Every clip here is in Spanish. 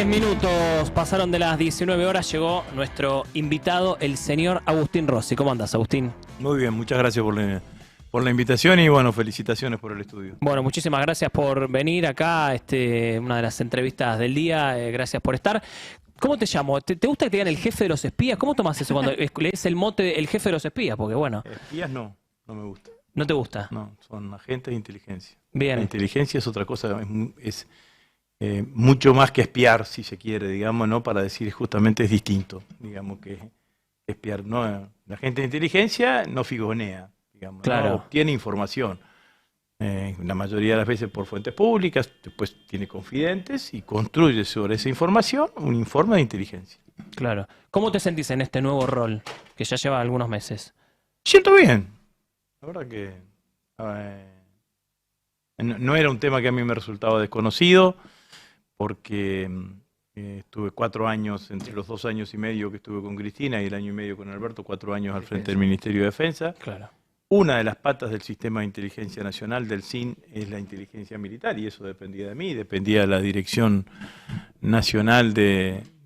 minutos pasaron de las 19 horas, llegó nuestro invitado, el señor Agustín Rossi. ¿Cómo andás, Agustín? Muy bien, muchas gracias por la invitación y bueno, felicitaciones por el estudio. Bueno, muchísimas gracias por venir acá, una de las entrevistas del día, gracias por estar. ¿Cómo te llamo? ¿Te gusta que te digan el jefe de los espías? ¿Cómo tomas eso cuando lees el mote el jefe de los espías? Porque bueno, Espías no me gusta. ¿no te gusta? No, son agentes de inteligencia. Bien. La inteligencia es otra cosa, es mucho más que espiar, si se quiere, digamos, ¿no? Para decir justamente es distinto, digamos, que espiar. No, la agente de inteligencia no figonea, digamos, Claro. ¿no? Obtiene información. La mayoría de las veces por fuentes públicas, después tiene confidentes y construye sobre esa información un informe de inteligencia. Claro. ¿Cómo te sentís en este nuevo rol que ya lleva algunos meses? Siento bien. La verdad que no era un tema que a mí me resultaba desconocido, porque estuve 4 años, entre los 2 años y medio que estuve con Cristina y el año y medio con Alberto, 4 años al frente del Ministerio de Defensa. Claro. Una de las patas del sistema de inteligencia nacional del SIN es la inteligencia militar y eso dependía de mí, dependía de la Dirección Nacional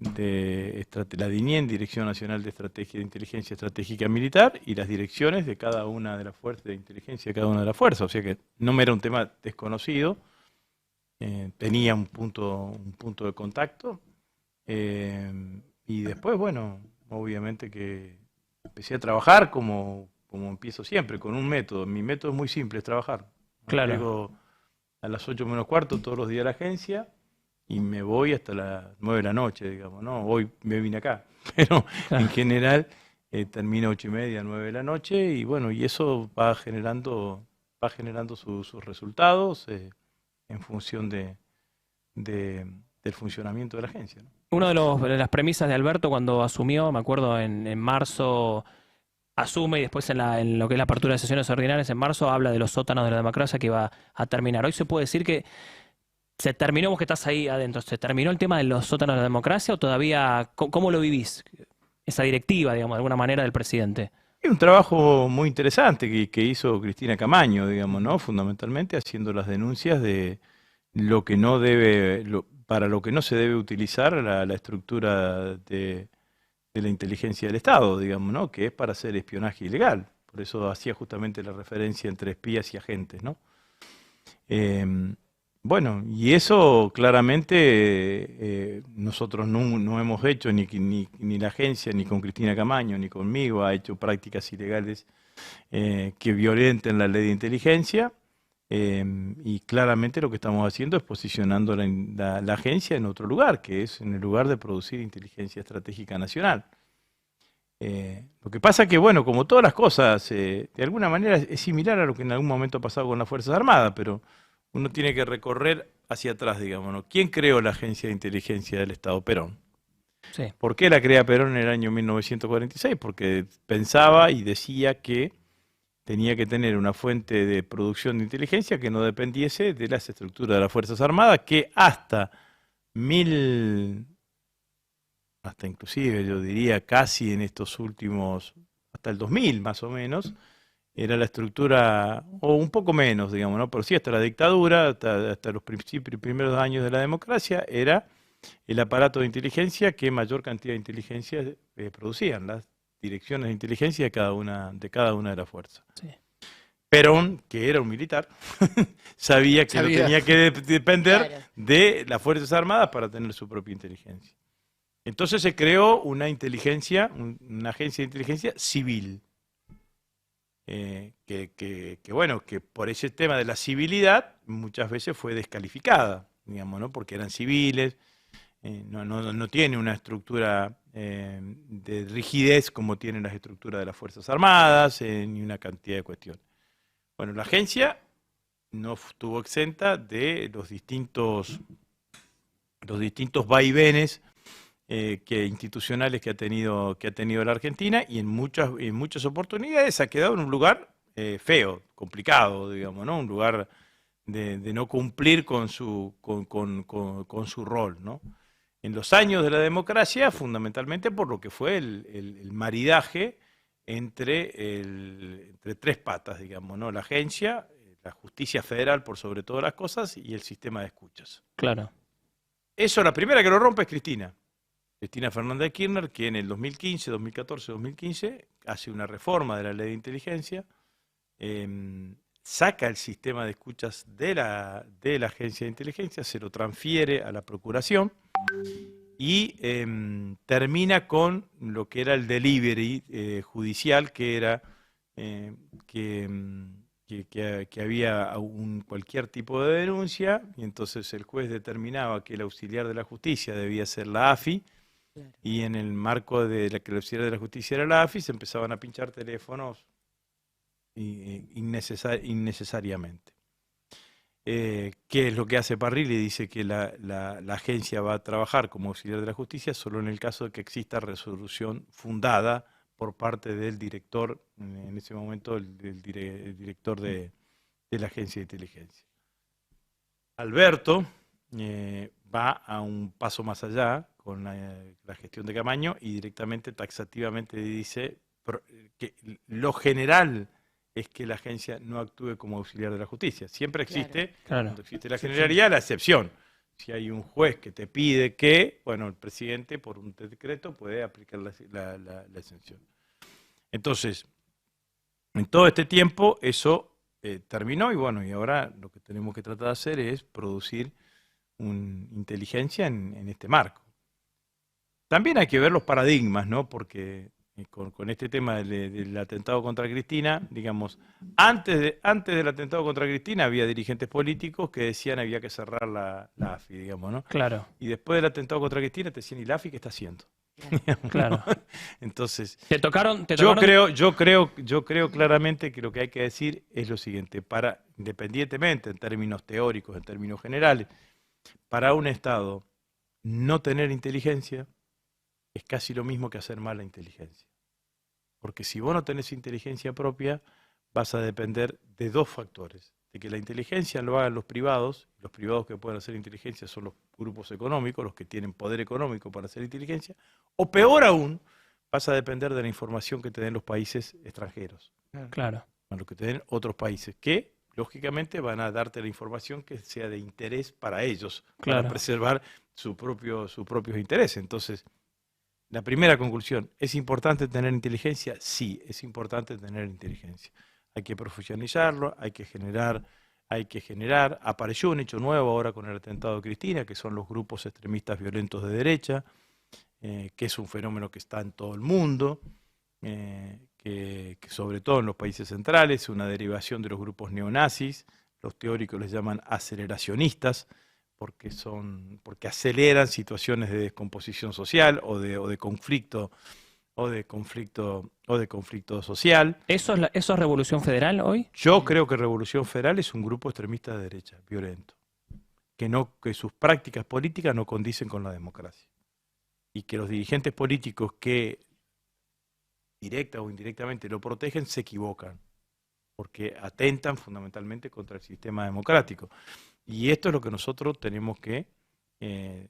la DINIEN, Dirección Nacional de Estrategia de Inteligencia Estratégica Militar, y las direcciones de cada una de las fuerzas de inteligencia de cada una de las fuerzas. O sea que no me era un tema desconocido, tenía un punto de contacto y después, bueno, obviamente que empecé a trabajar como empiezo siempre, con un método. Mi método es muy simple, es trabajar. Claro. Llego a las 8 menos cuarto todos los días a la agencia y me voy hasta las 9 de la noche, digamos, ¿no? Hoy me vine acá, pero en general termino 8 y media, 9 de la noche y bueno, y eso va generando sus resultados en función del funcionamiento de la agencia, ¿no? Una de las premisas de Alberto cuando asumió, me acuerdo en marzo, asume y después en lo que es la apertura de sesiones ordinarias en marzo habla de los sótanos de la democracia que iba a terminar. Hoy se puede decir que se terminó, vos que estás ahí adentro, ¿se terminó el tema de los sótanos de la democracia o todavía, cómo lo vivís? Esa directiva, digamos, de alguna manera del presidente. Es un trabajo muy interesante que hizo Cristina Camaño, digamos, ¿no? Fundamentalmente haciendo las denuncias de lo que no debe, para lo que no se debe utilizar la estructura de la inteligencia del Estado, digamos, ¿no? Que es para hacer espionaje ilegal. Por eso hacía justamente la referencia entre espías y agentes, ¿no? Bueno, y eso claramente nosotros no hemos hecho, ni la agencia, ni con Cristina Camaño, ni conmigo, ha hecho prácticas ilegales que violenten la ley de inteligencia. Y claramente lo que estamos haciendo es posicionando la agencia en otro lugar, que es en el lugar de producir inteligencia estratégica nacional. Lo que pasa que, bueno, como todas las cosas, de alguna manera es similar a lo que en algún momento ha pasado con las Fuerzas Armadas, pero uno tiene que recorrer hacia atrás, digamos, ¿no? ¿Quién creó la Agencia de Inteligencia del Estado? Perón. Sí. ¿Por qué la crea Perón en el año 1946? Porque pensaba y decía que tenía que tener una fuente de producción de inteligencia que no dependiese de las estructuras de las Fuerzas Armadas, que hasta inclusive yo diría casi en estos últimos, hasta el 2000 más o menos, era la estructura, o un poco menos, digamos, ¿no? Pero sí hasta la dictadura, hasta los primeros años de la democracia, era el aparato de inteligencia que mayor cantidad de inteligencia producían, las direcciones de inteligencia de cada una de las fuerzas. Sí. Perón, que era un militar, sabía que no tenía que depender de las Fuerzas Armadas para tener su propia inteligencia. Entonces se creó una agencia de inteligencia civil, bueno, que por ese tema de la civilidad muchas veces fue descalificada, digamos, ¿no? Porque eran civiles, no tiene una estructura de rigidez como tienen las estructuras de las Fuerzas Armadas, ni una cantidad de cuestiones. Bueno, la agencia no estuvo exenta de los distintos vaivenes institucionales que ha tenido la Argentina y en muchas oportunidades ha quedado en un lugar feo, complicado, digamos, ¿no? Un lugar de no cumplir con su rol, ¿no? En los años de la democracia, fundamentalmente por lo que fue el maridaje entre 3 patas, digamos, ¿no? La agencia, la justicia federal por sobre todas las cosas y el sistema de escuchas. Claro. eso la primera que lo rompe es Cristina. Cristina Fernández de Kirchner, que en el 2015, 2014, 2015, hace una reforma de la ley de inteligencia, saca el sistema de escuchas de la agencia de inteligencia, se lo transfiere a la Procuración y termina con lo que era el delivery judicial, que era que había cualquier tipo de denuncia, y entonces el juez determinaba que el auxiliar de la justicia debía ser la AFI, Claro. y en el marco de la que el auxiliar de la justicia era la AFI, se empezaban a pinchar teléfonos innecesariamente. ¿Qué es lo que hace Parrilli? Dice que la agencia va a trabajar como auxiliar de la justicia solo en el caso de que exista resolución fundada por parte del director, en ese momento el director de la agencia de inteligencia. Alberto va a un paso más allá con la gestión de Camaño y directamente, taxativamente dice que lo general es que la agencia no actúe como auxiliar de la justicia. Siempre existe, Claro. cuando existe la generalidad, la excepción. Si hay un juez que te pide que, bueno, el presidente por un decreto puede aplicar la exención. Entonces, en todo este tiempo eso terminó y bueno, y ahora lo que tenemos que tratar de hacer es producir inteligencia en este marco. También hay que ver los paradigmas, ¿no? Porque con este tema del atentado contra Cristina, digamos, antes del atentado contra Cristina había dirigentes políticos que decían había que cerrar la AFI, digamos, ¿no? Claro, Y después del atentado contra Cristina te decían, ¿y la AFI qué está haciendo? claro. Entonces, ¿Te tocaron? yo creo claramente que lo que hay que decir es lo siguiente, independientemente en términos teóricos, en términos generales, para un Estado no tener inteligencia es casi lo mismo que hacer mala inteligencia. Porque si vos no tenés inteligencia propia, vas a depender de dos factores. De que la inteligencia lo hagan los privados que pueden hacer inteligencia son los grupos económicos, los que tienen poder económico para hacer inteligencia, o peor aún, vas a depender de la información que te den los países extranjeros, Claro, a lo que te den otros países, que lógicamente van a darte la información que sea de interés para ellos, para claro. preservar sus propios intereses. Entonces, la primera conclusión, ¿es importante tener inteligencia? Sí, es importante tener inteligencia. Hay que profesionalizarlo, hay que generar. Apareció un hecho nuevo ahora con el atentado de Cristina, que son los grupos extremistas violentos de derecha, que es un fenómeno que está en todo el mundo, que sobre todo en los países centrales, una derivación de los grupos neonazis, los teóricos les llaman aceleracionistas, porque aceleran situaciones de descomposición social o de conflicto social. ¿Eso es Revolución Federal hoy? Yo creo que Revolución Federal es un grupo extremista de derecha, violento, que sus prácticas políticas no condicen con la democracia y que los dirigentes políticos que directa o indirectamente lo protegen se equivocan, porque atentan fundamentalmente contra el sistema democrático. Y esto es lo que nosotros tenemos que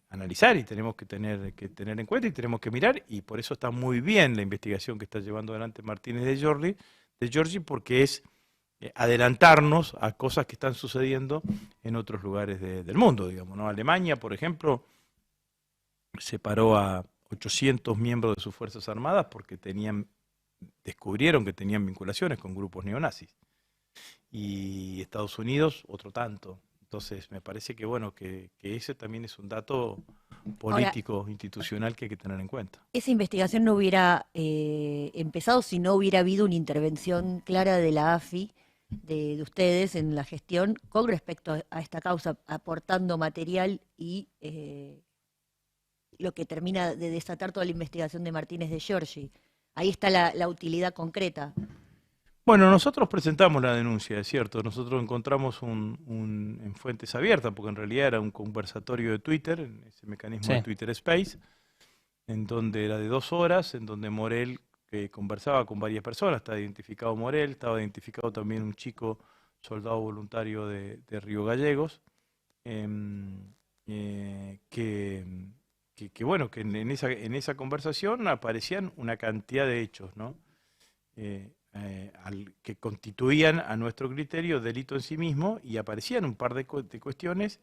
analizar y tenemos que tener en cuenta y tenemos que mirar, y por eso está muy bien la investigación que está llevando adelante Martínez de Giorgi, porque es adelantarnos a cosas que están sucediendo en otros lugares del mundo, digamos, ¿no? Alemania, por ejemplo, separó a 800 miembros de sus Fuerzas Armadas porque descubrieron que tenían vinculaciones con grupos neonazis. Y Estados Unidos, otro tanto. Entonces, me parece que bueno, que ese también es un dato político, ahora, institucional que hay que tener en cuenta. Esa investigación no hubiera empezado si no hubiera habido una intervención clara de la AFI, de ustedes en la gestión con respecto a esta causa, aportando material y lo que termina de desatar toda la investigación de Martínez de Giorgi. Ahí está la utilidad concreta. Bueno, nosotros presentamos la denuncia, es cierto. Nosotros encontramos en fuentes abiertas, porque en realidad era un conversatorio de Twitter, en ese mecanismo de Twitter Space, en donde era de 2 horas, en donde Morel conversaba con varias personas. Estaba identificado Morel, estaba identificado también un chico soldado voluntario de Río Gallegos, bueno, que en esa conversación aparecían una cantidad de hechos, ¿no? Que constituían a nuestro criterio delito en sí mismo, y aparecían un par de cuestiones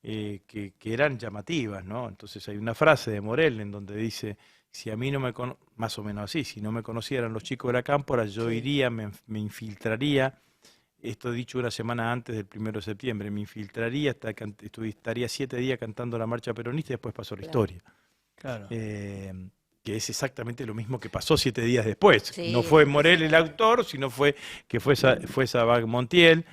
que eran llamativas, ¿no? Entonces hay una frase de Morel en donde dice, si a mí no me más o menos así, si no me conocieran los chicos de la Cámpora, yo Sí. iría, me infiltraría, esto dicho una semana antes del 1 de septiembre, me infiltraría, estaría 7 días cantando la marcha peronista y después pasó la Claro. historia. Claro. Que es exactamente lo mismo que pasó 7 días después. Sí, No es fue Morel el impresionante. autor, sino que fue Sabac Montiel.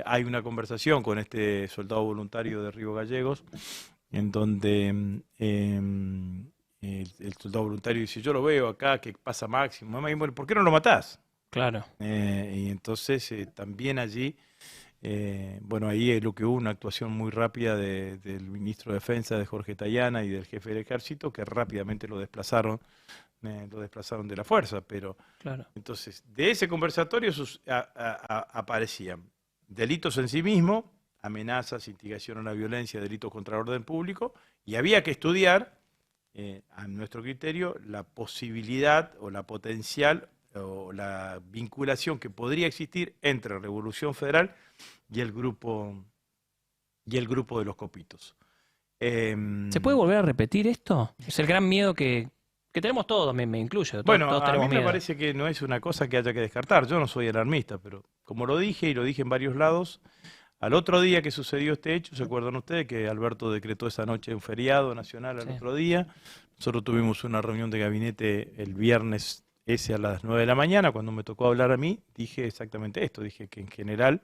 Hay una conversación con este soldado voluntario de Río Gallegos, en donde el soldado voluntario dice, yo lo veo acá, que pasa Máximo, mamá, y bueno, ¿por qué no lo matás? Claro. Y entonces también allí, bueno, ahí es lo que hubo una actuación muy rápida del ministro de Defensa, de Jorge Tayana, y del jefe del ejército, que rápidamente lo desplazaron de la fuerza. Pero Claro. entonces, de ese conversatorio aparecían delitos en sí mismo, amenazas, instigación a la violencia, delitos contra el orden público, y había que estudiar, a nuestro criterio, la posibilidad o la potencial o la vinculación que podría existir entre Revolución Federal y el grupo de los Copitos. ¿Se puede volver a repetir esto? Es el gran miedo que tenemos todos, me incluyo. Bueno, Todos a tenemos mí me miedo. parece que no es una cosa que haya que descartar. Yo no soy alarmista, pero como lo dije y lo dije en varios lados, al otro día que sucedió este hecho, ¿se acuerdan ustedes que Alberto decretó esa noche un feriado nacional al Sí. otro día? Nosotros tuvimos una reunión de gabinete el viernes ese a las 9 de la mañana. Cuando me tocó hablar a mí, dije exactamente esto. Dije que en general,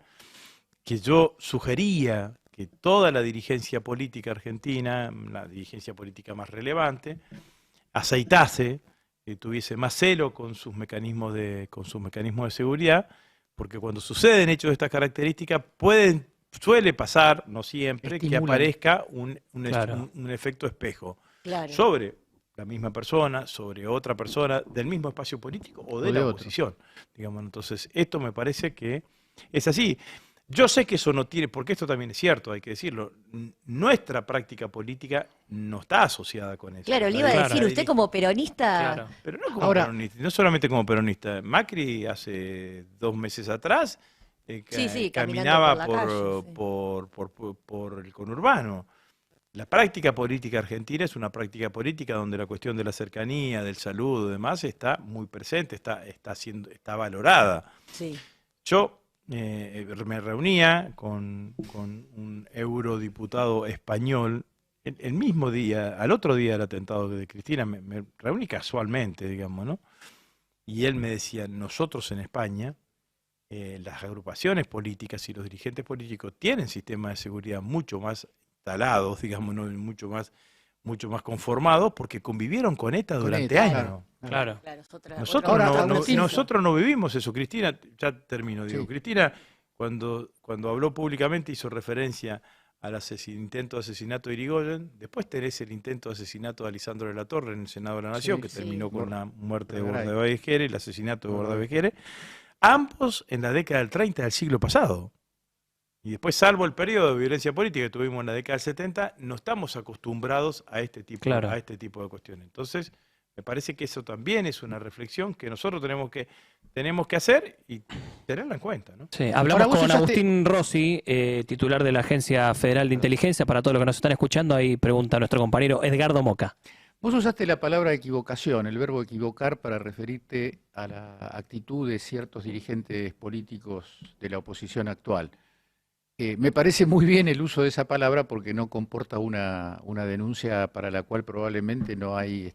que yo sugería que toda la dirigencia política argentina, la dirigencia política más relevante, aceitase, que tuviese más celo con sus mecanismos de seguridad, porque cuando suceden hechos de estas características, suele pasar, no siempre, que Estimulan. aparezca Claro. un efecto espejo Claro. sobre la misma persona, sobre otra persona del mismo espacio político o de O de la otro. oposición. Digamos, entonces, esto me parece que es así. Yo sé que eso no tiene, porque esto también es cierto, hay que decirlo, nuestra práctica política no está asociada con eso. Claro, le La iba a de- Claro. decir, la usted dirige- como peronista, Claro. pero no como Ahora- peronista, no solamente como peronista. Macri hace 2 meses atrás Sí, caminaba caminando por la calle, sí. por el conurbano. La práctica política argentina es una práctica política donde la cuestión de la cercanía, del saludo y demás está muy presente, está valorada. sí, Yo me reunía con un eurodiputado español el mismo día, al otro día del atentado de Cristina, me reuní casualmente, digamos, ¿no? Y él me decía, nosotros en España, las agrupaciones políticas y los dirigentes políticos tienen sistemas de seguridad mucho más instalados, digamos, ¿no? mucho más conformados, porque convivieron con ETA Con durante ETA, años. Claro. claro, es otra Nosotros Ahora, no, Agustín. nosotros no vivimos eso. Cristina, ya termino, digo, Sí. Cristina cuando habló públicamente hizo referencia al intento de asesinato de Irigoyen, después tenés el intento de asesinato de Alisandro de la Torre en el Senado de la Nación, Sí, que sí. terminó con la muerte de Bordaberry. Bordaberry, el asesinato de Bordaberry. Bordaberry, ambos en la década del 30 del siglo pasado. Y después, salvo el periodo de violencia política que tuvimos en la década del 70, no estamos acostumbrados a este tipo Claro. de cuestiones. Entonces, me parece que eso también es una reflexión que nosotros tenemos que hacer y tenerla en cuenta, ¿no? Sí, Ahora, hablamos vos con usaste- Agustín Rossi, titular de la Agencia Federal de Inteligencia. Para todos los que nos están escuchando, ahí pregunta nuestro compañero Edgardo Moca. Vos usaste la palabra equivocación, el verbo equivocar, para referirte a la actitud de ciertos dirigentes políticos de la oposición actual. Me parece muy bien el uso de esa palabra porque no comporta una denuncia para la cual probablemente no hay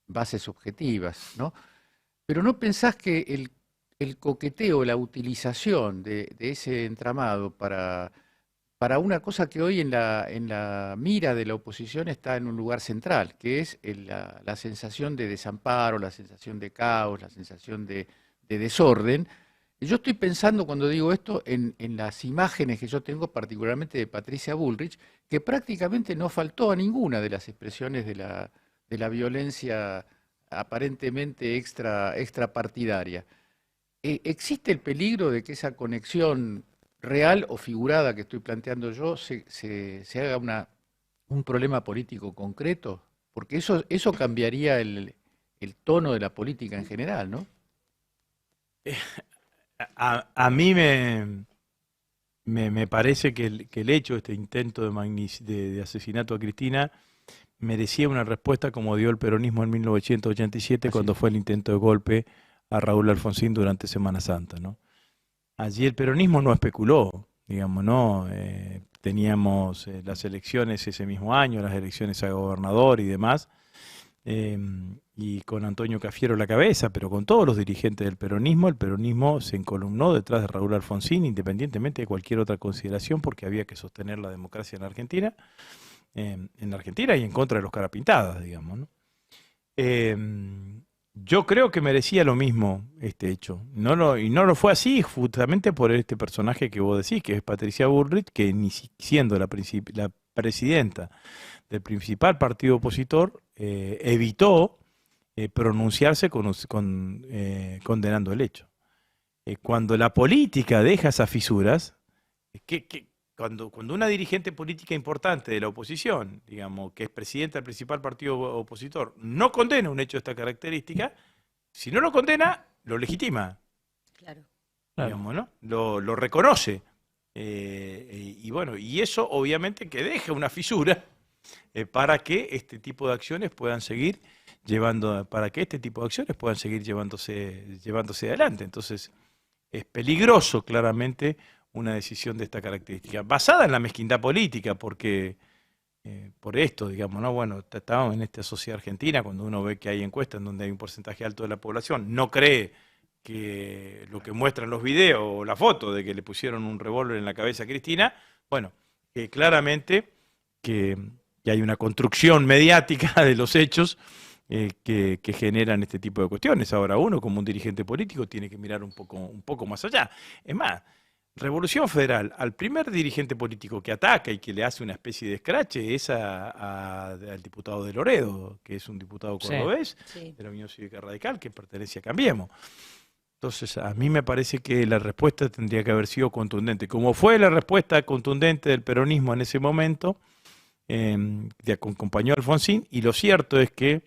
bases objetivas, ¿no? Pero ¿no pensás que el coqueteo, la utilización de ese entramado para una cosa que hoy en la mira de la oposición está en un lugar central, que es la sensación de desamparo, la sensación de caos, la sensación de desorden? Yo estoy pensando cuando digo esto en las imágenes que yo tengo, particularmente de Patricia Bullrich, que prácticamente no faltó a ninguna de las expresiones de la violencia aparentemente extrapartidaria. ¿Existe el peligro de que esa conexión real o figurada que estoy planteando yo se haga un problema político concreto? Porque eso cambiaría el tono de la política en general, ¿no? A mí me parece que el hecho, este intento de asesinato a Cristina, merecía una respuesta como dio el peronismo en 1987 Así cuando es. fue el intento de golpe a Raúl Alfonsín durante Semana Santa, ¿no? Allí el peronismo no especuló, digamos, ¿no? Teníamos las elecciones ese mismo año, las elecciones a gobernador y demás, eh, y con Antonio Cafiero a la cabeza, pero con todos los dirigentes del peronismo, el peronismo se encolumnó detrás de Raúl Alfonsín, independientemente de cualquier otra consideración, porque había que sostener la democracia en la Argentina y en contra de los carapintadas, digamos, ¿no? Eh, yo creo que merecía lo mismo este hecho. Y no lo fue así justamente por este personaje que vos decís, que es Patricia Bullrich, que ni siendo la presidenta del principal partido opositor, evitó pronunciarse condenando el hecho. Cuando la política deja esas fisuras, cuando una dirigente política importante de la oposición, digamos, que es presidenta del principal partido opositor, no condena un hecho de esta característica, si no lo condena, lo legitima, Claro. Claro. digamos, ¿no? Lo reconoce. Y bueno, y eso obviamente que deja una fisura para que este tipo de acciones puedan seguir llevándose adelante. Entonces, es peligroso claramente una decisión de esta característica, basada en la mezquindad política, porque por esto, digamos, ¿no? Bueno, estamos en esta sociedad argentina, cuando uno ve que hay encuestas en donde hay un porcentaje alto de la población, no cree que lo que muestran los videos o la foto de que le pusieron un revólver en la cabeza a Cristina, bueno, claramente que, que hay una construcción mediática de los hechos que generan este tipo de cuestiones. Ahora uno, como un dirigente político, tiene que mirar un poco más allá. Es más, Revolución Federal, al primer dirigente político que ataca y que le hace una especie de escrache es al diputado de Loredo, que es un diputado Sí. cordobés Sí. de la Unión Cívica Radical que pertenece a Cambiemos. Entonces, a mí me parece que la respuesta tendría que haber sido contundente. Como fue la respuesta contundente del peronismo en ese momento, que acompañó a Alfonsín, y lo cierto es que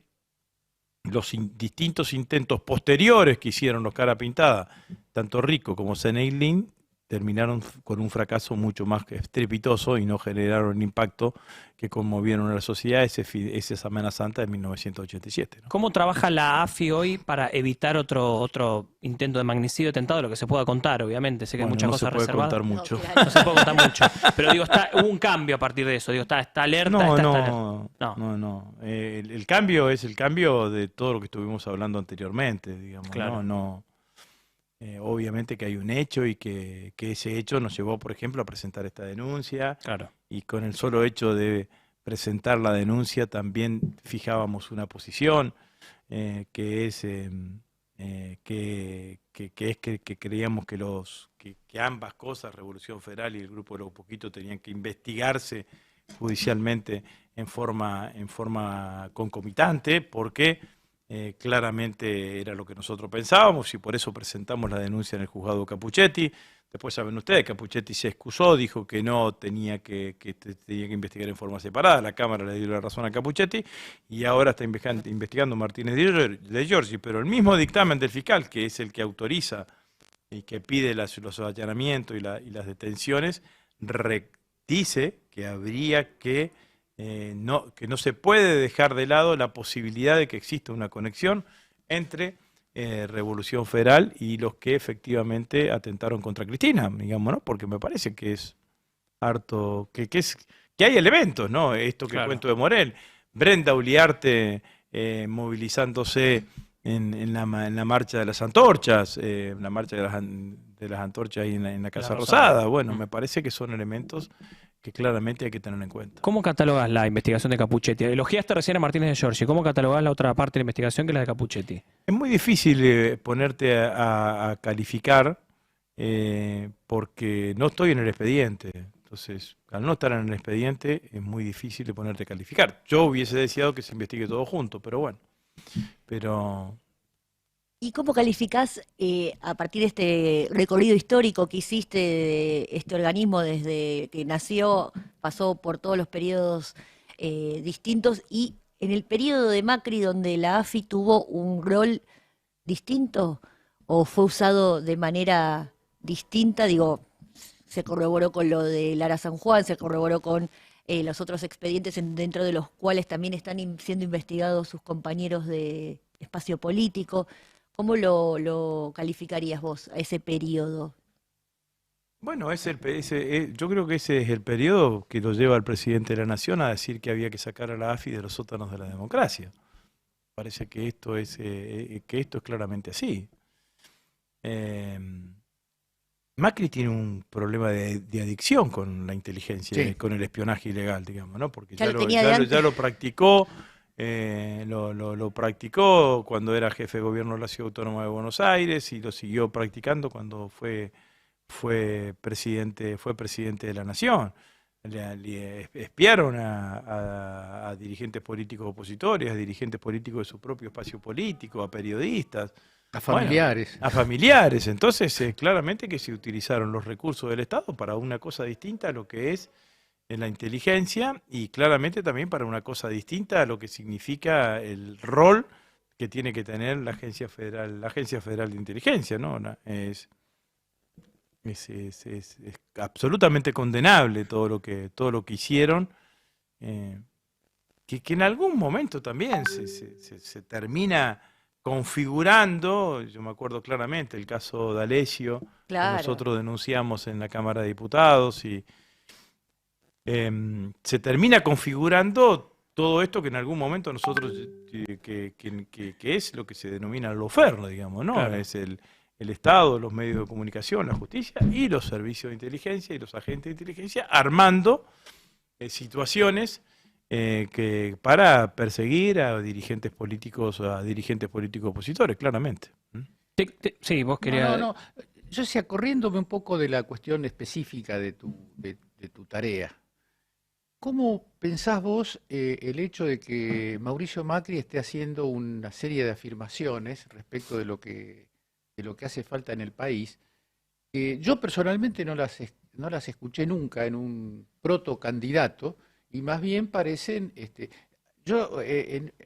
los distintos intentos posteriores que hicieron los cara pintada, tanto Rico como Zeneidin, terminaron con un fracaso mucho más estrepitoso y no generaron el impacto que conmovieron a la sociedad esa Semana Santa de 1987, ¿no? ¿Cómo trabaja la AFI hoy para evitar otro intento de magnicidio, atentado, lo que se pueda contar, obviamente? Sé que hay Bueno, muchas no se cosas puede reservadas. contar No, mucho. claro. No se puede contar mucho. Pero digo, hubo un cambio a partir de eso. Digo, está alerta, No, está no, alerta. No, no. El cambio es el cambio de todo lo que estuvimos hablando anteriormente, digamos, claro. ¿no? Obviamente que hay un hecho y que ese hecho nos llevó, por ejemplo, a presentar esta denuncia, Claro. y con el solo hecho de presentar la denuncia también fijábamos una posición, que es que creíamos que ambas cosas, Revolución Federal y el Grupo de los Poquitos, tenían que investigarse judicialmente en forma concomitante, porque claramente era lo que nosotros pensábamos, y por eso presentamos la denuncia en el juzgado Capuchetti. Después saben ustedes, Capuchetti se excusó, dijo que no tenía tenía que investigar en forma separada. La Cámara le dio la razón a Capuchetti y ahora está investigando Martínez de Giorgi, pero el mismo dictamen del fiscal, que es el que autoriza y que pide los allanamientos y las detenciones, dice que habría que no se puede dejar de lado la posibilidad de que exista una conexión entre Revolución Federal y los que efectivamente atentaron contra Cristina, digamos, ¿no? Porque me parece que es harto, que hay elementos, ¿no? Esto que Claro. cuento de Morel, Brenda Uliarte movilizándose en la marcha de las antorchas, la marcha de las antorchas ahí en la Casa Rosada. Rosada. Bueno, me parece que son elementos que claramente hay que tener en cuenta. ¿Cómo catalogas la investigación de Capuchetti? Elogiaste recién a Martínez de Giorgi. ¿Cómo catalogas la otra parte de la investigación, que es la de Capuchetti? Es muy difícil ponerte a calificar porque no estoy en el expediente. Entonces, al no estar en el expediente, es muy difícil de ponerte a calificar. Yo hubiese deseado que se investigue todo junto, pero bueno. ¿Y cómo calificás a partir de este recorrido histórico que hiciste de este organismo desde que nació, pasó por todos los periodos distintos, y en el periodo de Macri donde la AFI tuvo un rol distinto o fue usado de manera distinta? Digo, se corroboró con lo de Lara San Juan, se corroboró con los otros expedientes dentro de los cuales también están siendo investigados sus compañeros de espacio político. ¿Cómo lo calificarías vos a ese periodo? Bueno, yo creo que ese es el periodo que lo lleva el presidente de la Nación a decir que había que sacar a la AFI de los sótanos de la democracia. Parece que esto es claramente así. Eh, Macri tiene un problema de adicción con la inteligencia, Sí. con el espionaje ilegal, digamos, ¿no? Porque Ya lo tenía de antes. ya lo practicó, lo practicó cuando era jefe de gobierno de la Ciudad Autónoma de Buenos Aires y lo siguió practicando cuando fue presidente de la Nación. Le espiaron a dirigentes políticos opositores, a dirigentes políticos de su propio espacio político, a periodistas. A Bueno, familiares. a familiares. Entonces, claramente que se utilizaron los recursos del Estado para una cosa distinta a lo que es en la inteligencia y claramente también para una cosa distinta a lo que significa el rol que tiene que tener la Agencia Federal de Inteligencia, ¿no? Es absolutamente condenable todo lo que hicieron, que en algún momento también se termina configurando. Yo me acuerdo claramente el caso de Alessio, que Claro. nosotros denunciamos en la Cámara de Diputados, y se termina configurando todo esto que en algún momento nosotros, que es lo que se denomina el lawfare, digamos, ¿no? Claro. Es el Estado, los medios de comunicación, la justicia y los servicios de inteligencia y los agentes de inteligencia armando situaciones para perseguir a dirigentes políticos opositores, claramente. ¿Mm? Sí, vos No, querías... no, no. Yo decía, corriéndome un poco de la cuestión específica de tu tarea, ¿cómo pensás vos el hecho de que Mauricio Macri esté haciendo una serie de afirmaciones respecto de lo que hace falta en el país? Yo personalmente no las escuché nunca en un protocandidato y más bien parecen, yo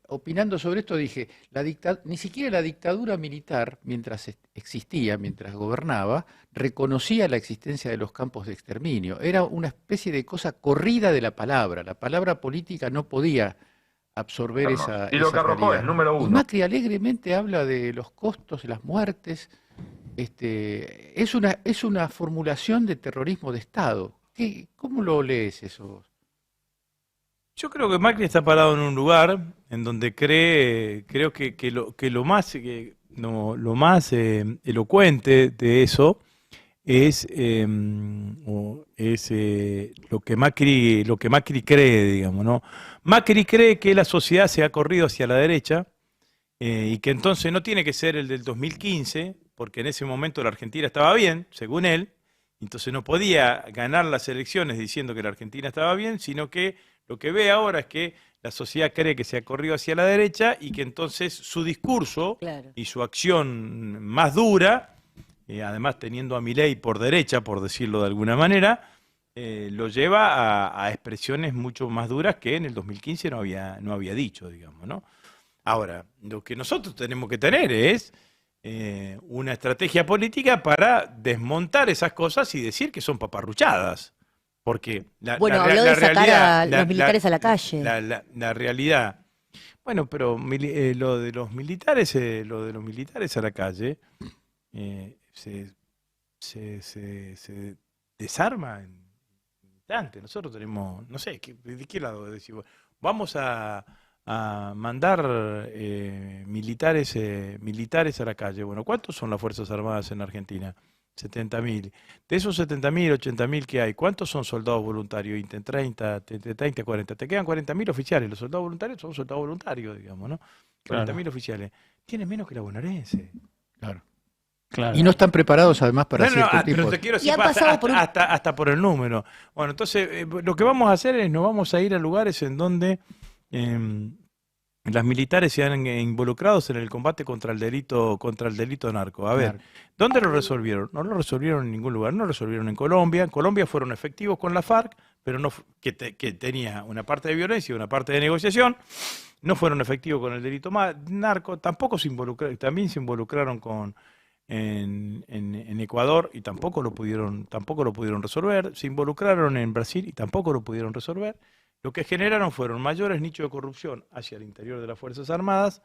opinando sobre esto dije, ni siquiera la dictadura militar, mientras existía, mientras gobernaba, reconocía la existencia de los campos de exterminio. Era una especie de cosa corrida de la palabra política no podía absorber Y lo que arrojó realidad. es número Y uno. Macri alegremente habla de los costos, de las muertes. Es una formulación de terrorismo de Estado. ¿Cómo lo lees eso? Yo creo que Macri está parado en un lugar en donde creo que lo más, lo más elocuente de eso es, lo que Macri cree, digamos, ¿no? Macri cree que la sociedad se ha corrido hacia la derecha, y que entonces no tiene que ser el del 2015, porque en ese momento la Argentina estaba bien, según él, entonces no podía ganar las elecciones diciendo que la Argentina estaba bien, sino que lo que ve ahora es que la sociedad cree que se ha corrido hacia la derecha y que entonces su discurso Claro. y su acción más dura, además teniendo a Milei por derecha, por decirlo de alguna manera, lo lleva a expresiones mucho más duras que en el 2015 no había dicho, digamos, ¿no? Ahora, lo que nosotros tenemos que tener es una estrategia política para desmontar esas cosas y decir que son paparruchadas. Porque Bueno, habló de sacar a los militares a la calle. La realidad. Bueno, pero lo de los militares a la calle se desarma en un instante. Nosotros tenemos, no sé, ¿de qué lado decimos? Vamos a mandar militares a la calle. Bueno, ¿cuántos son las Fuerzas Armadas en Argentina? 70.000. De esos 70.000, 80.000 que hay, ¿cuántos son soldados voluntarios? Entre 30 y 40. Te quedan 40.000 oficiales. Los soldados voluntarios son soldados voluntarios, digamos, ¿no? 40.000 oficiales. Tienen menos que la bonaerense. Claro. Claro. Y no están preparados además para No, cierto tipo pero de... te quiero Y decir, han pasado por un- hasta por el número. Bueno, entonces lo que vamos a hacer es nos vamos a ir a lugares en donde las militares se han involucrados en el combate contra el delito narco. A ver, Claro. ¿dónde lo resolvieron? No lo resolvieron en ningún lugar, no lo resolvieron en Colombia. En Colombia fueron efectivos con la FARC, pero no que tenía una parte de violencia y una parte de negociación. No fueron efectivos con el delito narco, tampoco se involucraron, también se involucraron con en Ecuador y tampoco lo pudieron resolver. Se involucraron en Brasil y tampoco lo pudieron resolver. Lo que generaron fueron mayores nichos de corrupción hacia el interior de las Fuerzas Armadas,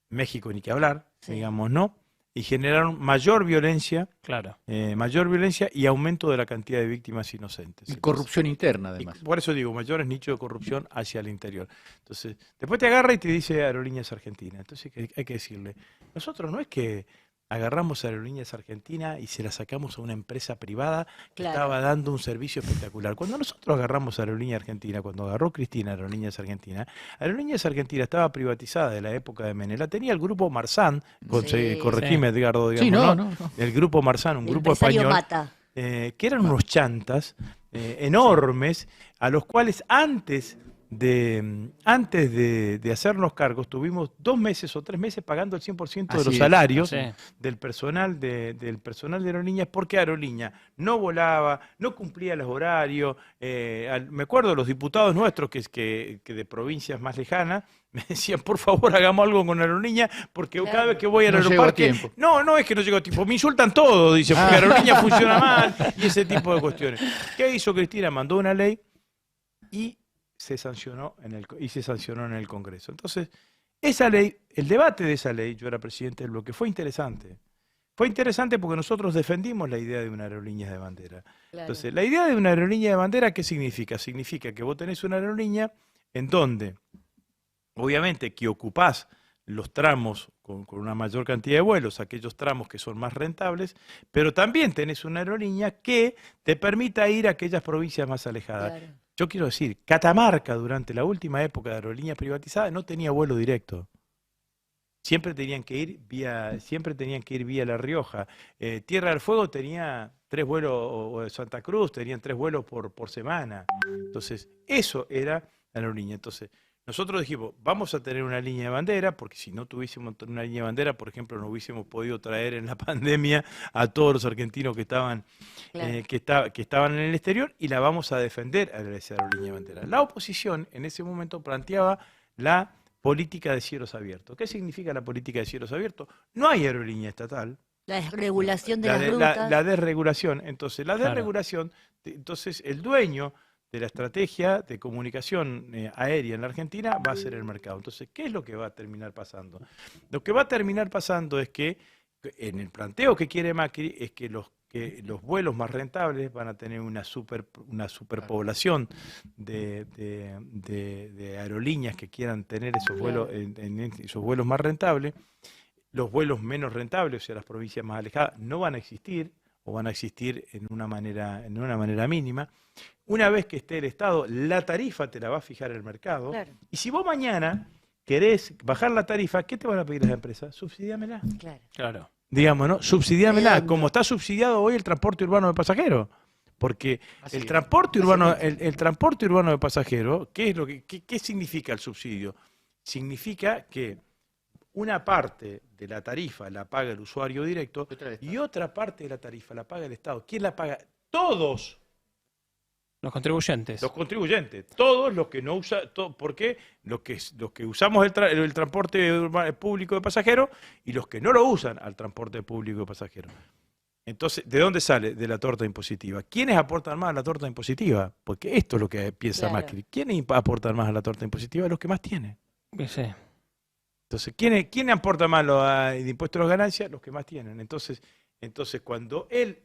México ni que hablar, Sí. digamos, ¿no? Y generaron mayor violencia Claro. y aumento de la cantidad de víctimas inocentes. Y corrupción interna, Y además. por eso digo, mayores nichos de corrupción hacia el interior. Entonces, después te agarra y te dice Aerolíneas Argentina. Entonces hay que decirle, nosotros no es que agarramos a Aerolíneas Argentina y se la sacamos a una empresa privada que Claro. estaba dando un servicio espectacular. Cuando nosotros agarramos a Aerolíneas Argentina, cuando agarró Cristina Aerolíneas Argentina estaba privatizada de la época de Menem. La tenía el grupo Marzán, Sí. corregime Edgardo, digamos, Sí, no, ¿no? no. El grupo Marzán, un El grupo empresario español Mata. que eran unos chantas enormes, a los cuales antes de hacernos cargos tuvimos 2 meses o 3 meses pagando el 100% de Así los es, salarios Sí. del personal de Aerolíneas, porque Aerolíneas no volaba, no cumplía los horarios. Me acuerdo los diputados nuestros que de provincias más lejanas me decían, por favor, hagamos algo con Aerolíneas, porque Claro. cada vez que voy al No llego a aeroparque... tiempo. No es que no llego a tiempo, me insultan todo, dice, porque Aerolíneas funciona mal y ese tipo de cuestiones. ¿Qué hizo Cristina? Mandó una ley y se sancionó en el Congreso. Entonces, esa ley, el debate de esa ley, yo era presidente del bloque, fue interesante. Fue interesante porque nosotros defendimos la idea de una aerolínea de bandera. Claro. Entonces, la idea de una aerolínea de bandera, ¿qué significa? Significa que vos tenés una aerolínea en donde, obviamente, que ocupás los tramos con una mayor cantidad de vuelos, aquellos tramos que son más rentables, pero también tenés una aerolínea que te permita ir a aquellas provincias más alejadas. Claro. Yo quiero decir, Catamarca durante la última época de aerolíneas privatizadas no tenía vuelo directo. Siempre tenían que ir vía La Rioja. Tierra del Fuego tenía 3 vuelos, o Santa Cruz tenían 3 vuelos por semana. Entonces, eso era la aerolínea. Entonces, nosotros dijimos, vamos a tener una línea de bandera, porque si no tuviésemos una línea de bandera, por ejemplo, no hubiésemos podido traer en la pandemia a todos los argentinos que estaban Claro. que estaban en el exterior, y la vamos a defender a esa aerolínea de bandera. La oposición en ese momento planteaba la política de cielos abiertos. ¿Qué significa la política de cielos abiertos? No hay aerolínea estatal. La desregulación de La, las de- rutas. la desregulación. Entonces, la Claro. desregulación, entonces el dueño de la estrategia de comunicación aérea en la Argentina va a ser el mercado. Entonces, ¿qué es lo que va a terminar pasando? Lo que va a terminar pasando es que en el planteo que quiere Macri es que los vuelos más rentables van a tener una superpoblación de aerolíneas que quieran tener esos vuelos, esos vuelos más rentables. Los vuelos menos rentables, o sea, las provincias más alejadas, no van a existir, o van a existir en una manera mínima. Una vez que esté el Estado, la tarifa te la va a fijar el mercado. Claro, Y si vos mañana querés bajar la tarifa, ¿qué te van a pedir las empresas? Subsidiámela. claro. Claro. Digamos, ¿no? Subsidiámela, Redondo. como está subsidiado hoy el transporte urbano de pasajeros. Porque Así el es. transporte urbano, el transporte urbano de pasajeros, ¿qué significa el subsidio? Significa que una parte de la tarifa la paga el usuario directo Otra vez. y otra parte de la tarifa la paga el Estado. ¿Quién la paga? Todos Los contribuyentes. los contribuyentes, todos los que no usan, porque los que usamos el transporte público de pasajeros y los que no lo usan al transporte público de pasajeros. Entonces, ¿de dónde sale? De la torta impositiva. ¿Quiénes aportan más a la torta impositiva? Porque esto es lo que piensa Claro. Macri. ¿Quiénes aportan más a la torta impositiva? Los que más tienen. Sí. Entonces, ¿quiénes aportan más de impuestos a las ganancias? Los que más tienen. Entonces, cuando él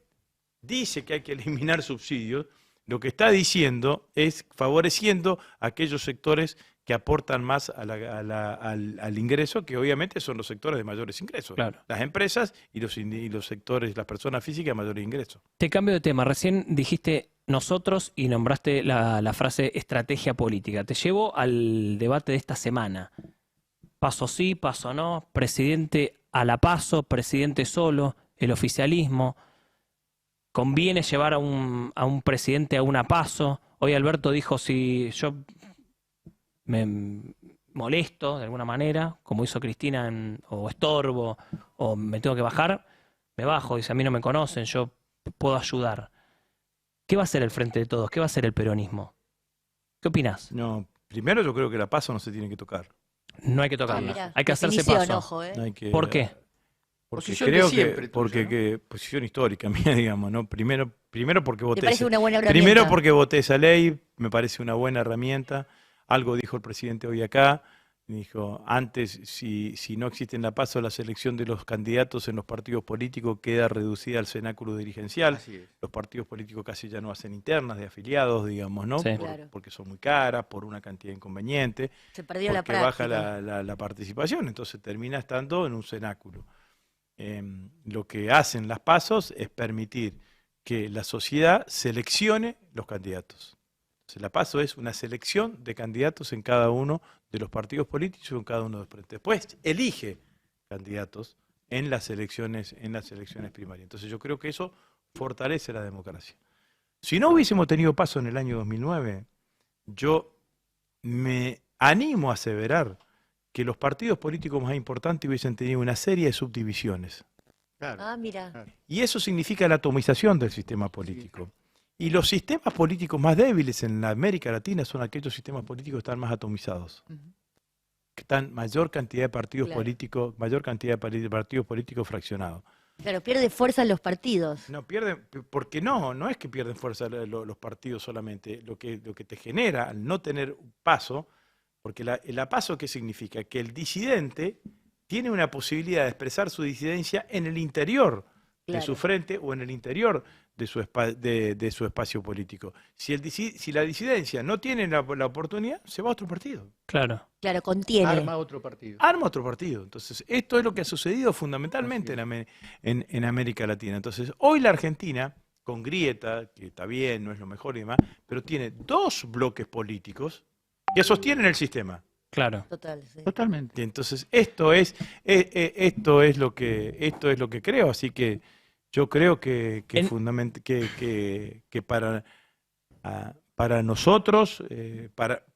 dice que hay que eliminar subsidios, lo que está diciendo es favoreciendo a aquellos sectores que aportan más al ingreso, que obviamente son los sectores de mayores ingresos. Claro. Las empresas y los sectores, las personas físicas de mayores ingresos. Te cambio de tema. Recién dijiste nosotros y nombraste la frase estrategia política. Te llevo al debate de esta semana. Paso sí, paso no, presidente a la paso, presidente solo, el oficialismo. ¿Conviene llevar a un presidente a una paso? Hoy Alberto dijo, si yo me molesto de alguna manera, como hizo Cristina, o estorbo, o me tengo que bajar, me bajo. Dice, a mí no me conocen, yo puedo ayudar. ¿Qué va a hacer el Frente de Todos? ¿Qué va a hacer el peronismo? ¿Qué opinás? No, primero yo creo que la paso no se tiene que tocar. No hay que Ah, tocarla. mirá, Hay que hacerse definición, paso. ojo, ¿eh? No hay que- ¿Por qué? Porque Posición de creo siempre que, tuya, porque ¿no? que posición histórica mía, digamos, ¿no? Primero porque ¿Te voté parece una buena primero herramienta? porque voté esa ley, me parece una buena herramienta. Algo dijo el presidente hoy acá, dijo, antes, si no existe en la PASO la selección de los candidatos en los partidos políticos, queda reducida al cenáculo dirigencial. Así es. Los partidos políticos casi ya no hacen internas de afiliados, digamos, ¿no? Sí. Claro. Porque son muy caras, por una cantidad de inconvenientes, Se perdió la porque baja práctica. la participación, entonces termina estando en un cenáculo. Lo que hacen las PASOs es permitir que la sociedad seleccione los candidatos. Entonces, la PASO es una selección de candidatos en cada uno de los partidos políticos, en cada uno de los frentes. Después elige candidatos en las elecciones primarias. Entonces yo creo que eso fortalece la democracia. Si no hubiésemos tenido PASO en el año 2009, yo me animo a aseverar que los partidos políticos más importantes hubiesen tenido una serie de subdivisiones. Claro. Ah, mira. Claro. Y eso significa la atomización del sistema político. Y los sistemas políticos más débiles en la América Latina son aquellos sistemas políticos que están más atomizados, Ujú. que están mayor cantidad de partidos Claro. políticos, mayor cantidad de partidos políticos fraccionados. Claro, pierde fuerza en los partidos. No pierden, porque no es que pierden fuerza los partidos solamente, lo que te genera al no tener un paso, porque la paso, ¿qué significa? Que el disidente tiene una posibilidad de expresar su disidencia en el interior de su Claro. frente o en el interior de su espacio político. Si la disidencia no tiene la oportunidad, se va a otro partido. Claro. Claro, contiene. Arma otro partido. Arma otro partido. Entonces, esto es lo que ha sucedido fundamentalmente Así en América Latina. Entonces, hoy la Argentina, con grieta, que está bien, no es lo mejor y demás, pero tiene dos bloques políticos que sostienen el sistema. Claro. Total, sí. Totalmente. Y entonces, esto es lo que creo. Así que yo creo que para nosotros,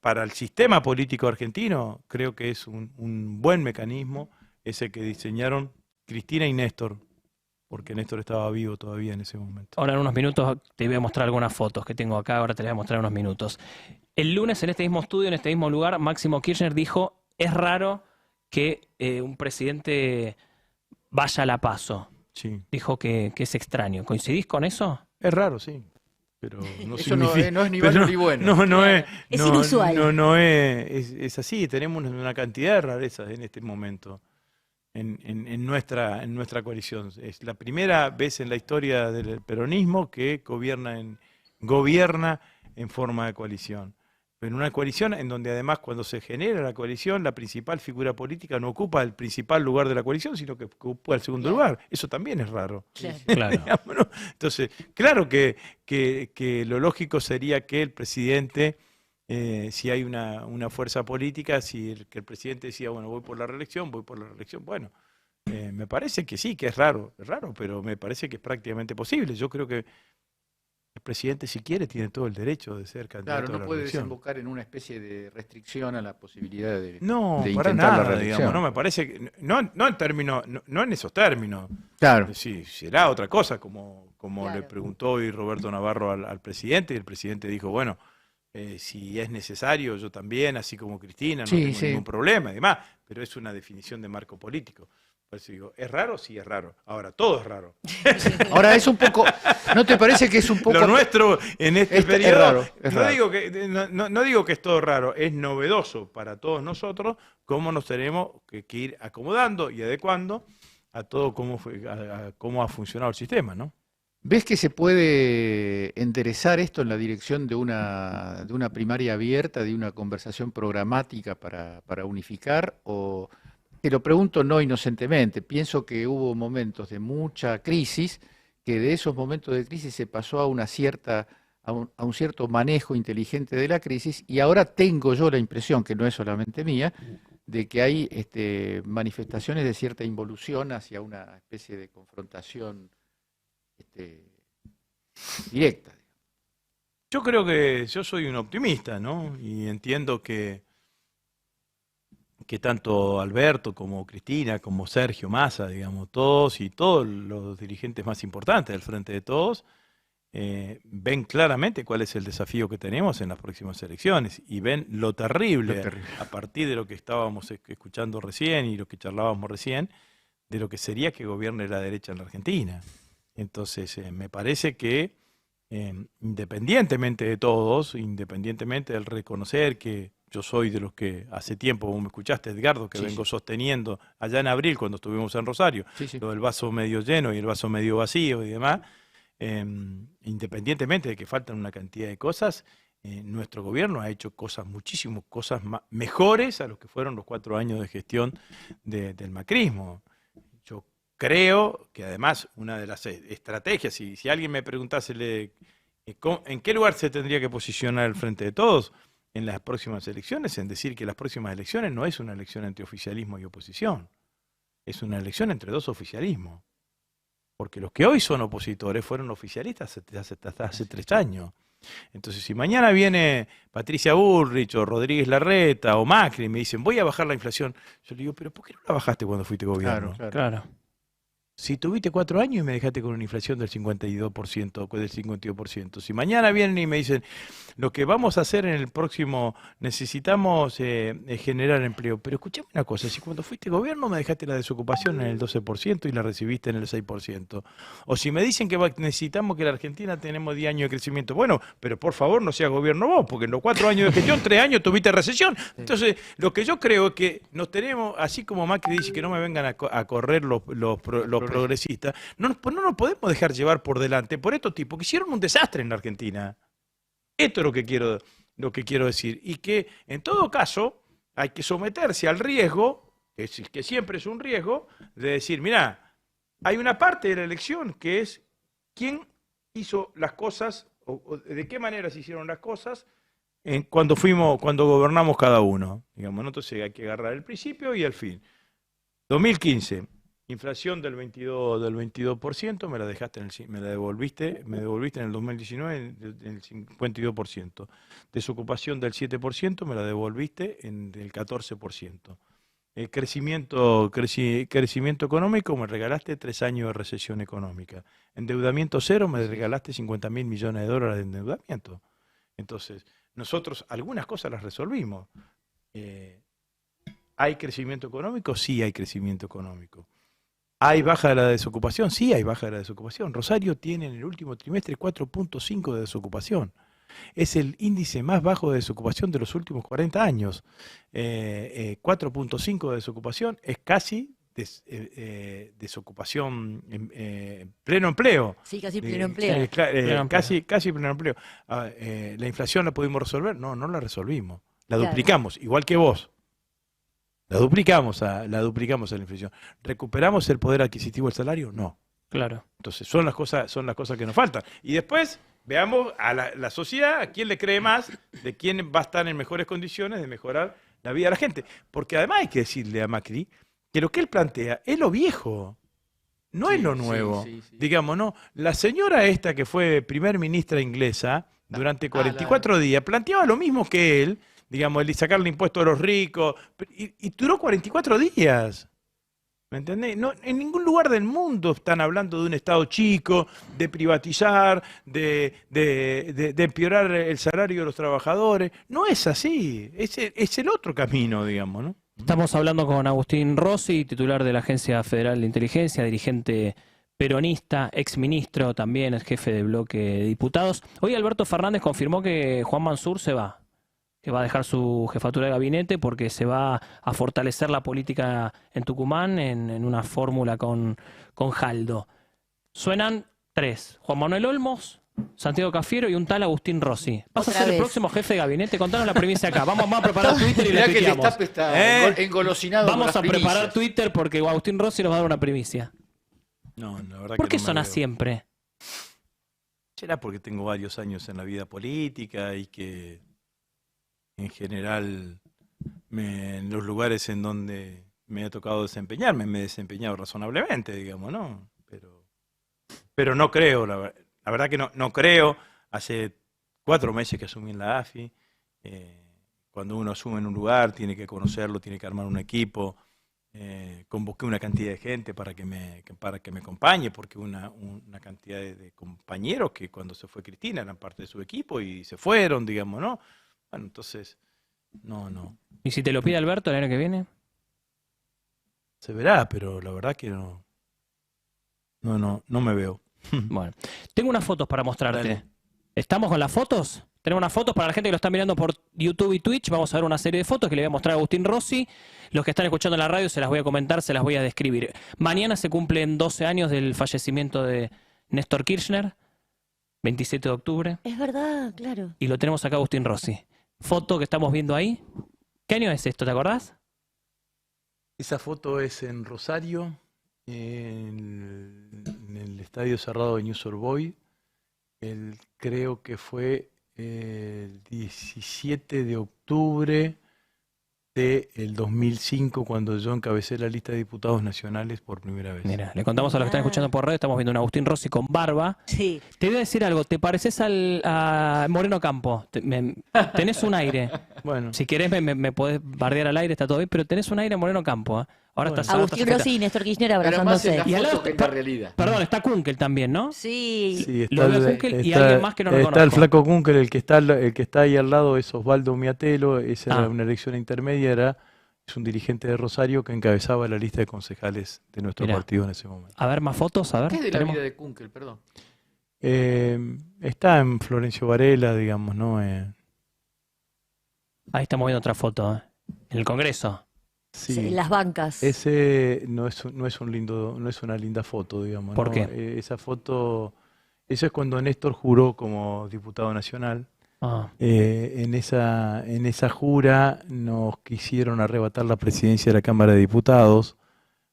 para el sistema político argentino, creo que es un buen mecanismo ese que diseñaron Cristina y Néstor, porque Néstor estaba vivo todavía en ese momento. Ahora en unos minutos te voy a mostrar algunas fotos que tengo acá, ahora te las voy a mostrar en unos minutos. El lunes en este mismo estudio, en este mismo lugar, Máximo Kirchner dijo, es raro que un presidente vaya a la PASO. Sí. Dijo que es extraño. ¿Coincidís con eso? Es raro, sí. Pero no Eso no significa- es ni pero malo ni bueno. No es, Es inusual. no es así. Tenemos una cantidad de rarezas en este momento en nuestra coalición. Es la primera vez en la historia del peronismo que gobierna en forma de coalición. En una coalición en donde además cuando se genera la coalición, la principal figura política no ocupa el principal lugar de la coalición, sino que ocupa el segundo lugar. Eso también es raro. Claro. Claro. Digamos, ¿no? Entonces, claro que lo lógico sería que el presidente, si hay una fuerza política, que el presidente decía, bueno, voy por la reelección, bueno, me parece que sí, que es raro, pero me parece que es prácticamente posible. Yo creo que el presidente, si quiere, tiene todo el derecho de ser candidato Claro, a no la puede reelección. desembocar en una especie de restricción a la posibilidad de No, para intentar la nada, reelección. digamos, no me parece que, no en términos, no en esos términos. Claro. Sí, será otra cosa, como Claro. le preguntó hoy Roberto Navarro al presidente, y el presidente dijo, bueno, si es necesario, yo también, así como Cristina, no Sí, tengo sí. ningún problema, y demás, pero es una definición de marco político. Por eso digo, ¿es raro? Sí, es raro. Ahora, todo es raro. Ahora es un poco, ¿no te parece que es un poco Lo nuestro en este Es periodo, raro, es no, raro. no digo que es todo raro, es novedoso para todos nosotros cómo nos tenemos que ir acomodando y adecuando a todo cómo ha funcionado el sistema, ¿no? ¿Ves que se puede enderezar esto en la dirección de una primaria abierta, de una conversación programática para unificar? O te lo pregunto no inocentemente, pienso que hubo momentos de mucha crisis, que de esos momentos de crisis se pasó a un cierto manejo inteligente de la crisis, y ahora tengo yo la impresión, que no es solamente mía, de que hay manifestaciones de cierta involución hacia una especie de confrontación directa. Yo creo que yo soy un optimista, ¿no? Y entiendo que tanto Alberto como Cristina, como Sergio Massa, digamos, todos los dirigentes más importantes del Frente de Todos, ven claramente cuál es el desafío que tenemos en las próximas elecciones y ven lo terrible, Lo terrible. a partir de lo que estábamos escuchando recién y lo que charlábamos recién, de lo que sería que gobierne la derecha en la Argentina. Entonces, me parece que independientemente de todos, independientemente del reconocer que yo soy de los que hace tiempo, como me escuchaste, Edgardo, que Sí, vengo sí. sosteniendo allá en abril cuando estuvimos en Rosario, Sí, sí. lo del vaso medio lleno y el vaso medio vacío y demás, independientemente de que faltan una cantidad de cosas, nuestro gobierno ha hecho cosas, muchísimas cosas mejores a lo que fueron los 4 años de gestión del macrismo. Yo creo que además una de las estrategias, si alguien me preguntase en qué lugar se tendría que posicionar el Frente de Todos en las próximas elecciones, en decir que las próximas elecciones no es una elección entre oficialismo y oposición, es una elección entre dos oficialismos. Porque los que hoy son opositores fueron oficialistas hasta hace 3 años. Entonces, si mañana viene Patricia Bullrich o Rodríguez Larreta o Macri y me dicen, voy a bajar la inflación, yo le digo, pero ¿por qué no la bajaste cuando fuiste gobierno? Claro, claro. Claro. Si tuviste 4 años y me dejaste con una inflación del 52%, o del 52%. Si mañana vienen y me dicen, lo que vamos a hacer en el próximo, necesitamos generar empleo. Pero escuchame una cosa, si cuando fuiste gobierno me dejaste la desocupación en el 12% y la recibiste en el 6%. O si me dicen que necesitamos que la Argentina tenemos 10 años de crecimiento. Bueno, pero por favor no seas gobierno vos, porque en los 4 años de gestión, 3 años tuviste recesión. Entonces, lo que yo creo es que nos tenemos, así como Macri dice que no me vengan a correr los progresistas, no nos podemos dejar llevar por delante por estos tipos que hicieron un desastre en la Argentina. Esto es lo que quiero decir. Y que en todo caso hay que someterse al riesgo, que siempre es un riesgo, de decir, mirá, hay una parte de la elección que es quién hizo las cosas, o de qué manera se hicieron las cosas cuando gobernamos cada uno. Digamos, ¿no? Entonces hay que agarrar el principio y el fin. 2015. Inflación del 22%, me la dejaste me devolviste en el 2019 en el 52%. Desocupación del 7%, me la devolviste en el 14%. El crecimiento económico, me regalaste 3 años de recesión económica. Endeudamiento cero, me regalaste 50.000 millones de dólares de endeudamiento. Entonces, nosotros algunas cosas las resolvimos. ¿Hay crecimiento económico? Sí hay crecimiento económico. ¿Hay baja de la desocupación? Sí, hay baja de la desocupación. Rosario tiene en el último trimestre 4.5 de desocupación. Es el índice más bajo de desocupación de los últimos 40 años. 4.5 de desocupación es casi desocupación pleno empleo. Sí, casi pleno empleo. Pleno empleo. Casi pleno empleo. ¿La inflación la pudimos resolver? No, no la resolvimos. La Claro. duplicamos, igual que vos. La duplicamos a la inflación. ¿Recuperamos el poder adquisitivo del salario? No. Claro. Entonces son las cosas que nos faltan. Y después veamos a la sociedad, a quién le cree más, de quién va a estar en mejores condiciones de mejorar la vida de la gente. Porque además hay que decirle a Macri que lo que él plantea es lo viejo, no Sí, es lo sí, nuevo. sí, sí. Digamos, no. La señora esta que fue primer ministra inglesa durante 44 días planteaba lo mismo que él, digamos, el sacarle impuestos a los ricos, y duró 44 días. ¿Me entendés? No, en ningún lugar del mundo están hablando de un Estado chico, de privatizar, de empeorar el salario de los trabajadores. No es así, es el otro camino, digamos, ¿no? Estamos hablando con Agustín Rossi, titular de la Agencia Federal de Inteligencia, dirigente peronista, exministro, también es jefe de bloque de diputados. Hoy Alberto Fernández confirmó que Juan Mansur se va, que va a dejar su jefatura de gabinete porque se va a fortalecer la política en Tucumán en una fórmula con Jaldo. Suenan 3, Juan Manuel Olmos, Santiago Cafiero y un tal Agustín Rossi. ¿Vas a Otra ser el vez. próximo jefe de gabinete? Contanos la primicia acá. Vamos a preparar Twitter y le Mirá que el tuiteamos. destape está engolosinado con Vamos las a preparar primicias. Twitter porque Agustín Rossi nos va a dar una primicia. No, la verdad ¿Por que qué no me sonás veo. siempre? Será porque tengo varios años en la vida política y que en general en los lugares en donde me ha tocado desempeñarme, me he desempeñado razonablemente, digamos, ¿no? Pero no creo, la verdad que no creo. Hace 4 meses que asumí en la AFI. Cuando uno asume en un lugar, tiene que conocerlo, tiene que armar un equipo. Convoqué una cantidad de gente para que me acompañe, porque una cantidad de compañeros que cuando se fue Cristina eran parte de su equipo y se fueron, digamos, ¿no? Bueno, entonces, no. ¿Y si te lo pide Alberto el año que viene? se verá, pero la verdad que no me veo. Bueno, tengo unas fotos para mostrarte. Dale. ¿Estamos con las fotos? Tenemos unas fotos para la gente que lo está mirando por YouTube y Twitch. Vamos a ver una serie de fotos que le voy a mostrar a Agustín Rossi. Los que están escuchando en la radio se las voy a comentar, se las voy a describir. Mañana se cumplen 12 años del fallecimiento de Néstor Kirchner, 27 de octubre. Es verdad, claro. Y lo tenemos acá Agustín Rossi. Foto que estamos viendo ahí. ¿Qué año es esto? ¿Te acordás? Esa foto es en Rosario, en el Estadio Cerrado de News Old Boys. Creo que fue el 17 de octubre del 2005, cuando yo encabecé la lista de diputados nacionales por primera vez. Mira, le contamos a los que están escuchando por radio, estamos viendo un Agustín Rossi con barba. Sí. Te voy a decir algo, ¿te pareces a Moreno Campo? Tenés un aire. Bueno, Si querés me podés bardear al aire, está todo bien, pero tenés un aire Moreno Campo. ¿Eh? Ahora Bueno. estás Agustín Rossi y Néstor Kirchner Pero más en abrazándose. la Y al lado foto que en está- la realidad. Perdón, está Kunkel también, ¿no? Sí. sí, Lo veo a Kunkel y alguien más que no está reconozco. el flaco Kunkel, el que está ahí al lado es Osvaldo Miatelo, esa Ah. era una elección intermedia, es un dirigente de Rosario que encabezaba la lista de concejales de nuestro Mirá. partido en ese momento. A ver, más fotos, a ver. ¿Qué es de la tenemos- vida de Kunkel, perdón? Está en Florencio Varela, digamos, ¿no? Ahí estamos viendo otra foto, ¿eh? En el Congreso. Sí. Sí, las bancas. Ese no es una linda foto, digamos. ¿Por ¿no? qué? Esa foto, eso es cuando Néstor juró como diputado nacional. Ah, En esa jura nos quisieron arrebatar la presidencia de la Cámara de Diputados